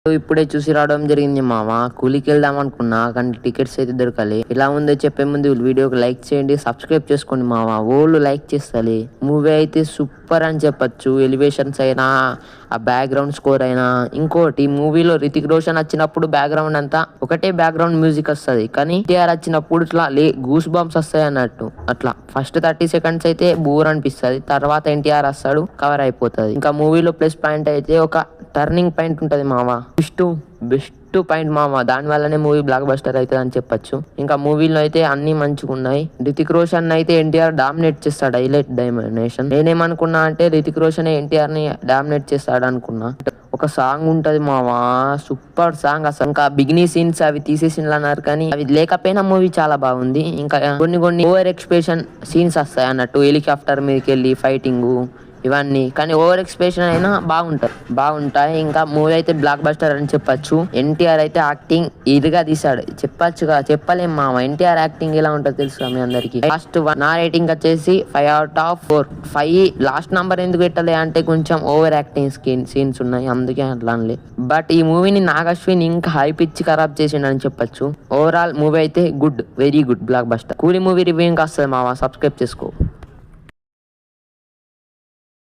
ఇప్పుడే చూసి రావడం జరిగింది మామ. కూలికి వెళ్దాం అనుకున్నా కానీ టికెట్స్ అయితే దొరకాలి. ఎలా ఉందో చెప్పే ముందు వీడియోకి లైక్ చేయండి, సబ్స్క్రైబ్ చేసుకోండి మామ. ఓళ్ళు లైక్ చేస్తాలి. మూవీ అయితే సూపర్ అని చెప్పొచ్చు. ఎలివేషన్స్ అయినా, ఆ బ్యాక్గ్రౌండ్ స్కోర్ అయినా. ఇంకోటి మూవీలో రితిక్ రోషన్ వచ్చినప్పుడు బ్యాక్గ్రౌండ్ అంతా ఒకటే బ్యాక్గ్రౌండ్ మ్యూజిక్ వస్తుంది, కానీ ఎన్టీఆర్ వచ్చినప్పుడు ఇట్లా గూస్ బంప్స్ వస్తాయి అన్నట్టు. అట్లా ఫస్ట్ 30 seconds అయితే బోర్ అనిపిస్తుంది, తర్వాత ఎన్టీఆర్ వస్తాడు, కవర్ అయిపోతుంది. ఇంకా మూవీలో ప్లస్ పాయింట్ అయితే ఒక టర్నింగ్ పాయింట్ ఉంటది మామ. బెస్ట్ పాయింట్ మామ. దాని వల్లనే మూవీ బ్లాక్ బస్టర్ అవుతుంది అని చెప్పొచ్చు. ఇంకా మూవీలో అయితే అన్ని మంచిగా ఉన్నాయి. రితిక్ రోషన్ అయితే ఎన్టీఆర్ డామినేట్ చేస్తాడు, హైలైట్ డైమెన్షన్. నేనేమనుకున్నా అంటే రితిక్ రోషన్ ఎన్టీఆర్ ని డామినేట్ చేస్తాడు అనుకున్నా. ఒక సాంగ్ ఉంటది మావా, సూపర్ సాంగ్ అసలు. ఇంకా బిగినీ సీన్స్ అవి తీసేసిన్లు అన్నారు, కానీ అవి లేకపోయినా మూవీ చాలా బాగుంది. ఇంకా కొన్ని ఓవర్ ఎక్స్ప్రెషన్ సీన్స్ వస్తాయి అన్నట్టు, హెలికాప్టర్ మీదకి వెళ్ళి ఫైటింగ్ ఇవన్నీ. కానీ ఓవర్ ఎక్స్ప్రెషన్ అయినా బాగుంటాయి. ఇంకా మూవీ అయితే బ్లాక్ బస్టర్ అని చెప్పొచ్చు. ఎన్టీఆర్ అయితే యాక్టింగ్ ఇదిగా తీసాడు, చెప్పొచ్చుగా, చెప్పలేం మామ. ఎన్టీఆర్ యాక్టింగ్ ఎలా ఉంటుందో తెలుసు మీ అందరికి. లాస్ట్ నా రేటింగ్ వచ్చేసి 5/4. 5 లాస్ట్ నంబర్ ఎందుకు పెట్టలే అంటే కొంచెం ఓవర్ యాక్టింగ్ సీన్స్ ఉన్నాయి, అందుకే అట్లా అనలే. బట్ ఈ మూవీని నాగశ్విన్ ఇంకా హైప్ ఇచ్చి ఖరాబ్ చేసిండని చెప్పొచ్చు. ఓవరాల్ మూవీ అయితే good, very good, block buster. కూలీ మూవీ రివ్యూ ఇంకా వస్తుంది మామ, సబ్స్క్రైబ్ చేసుకో.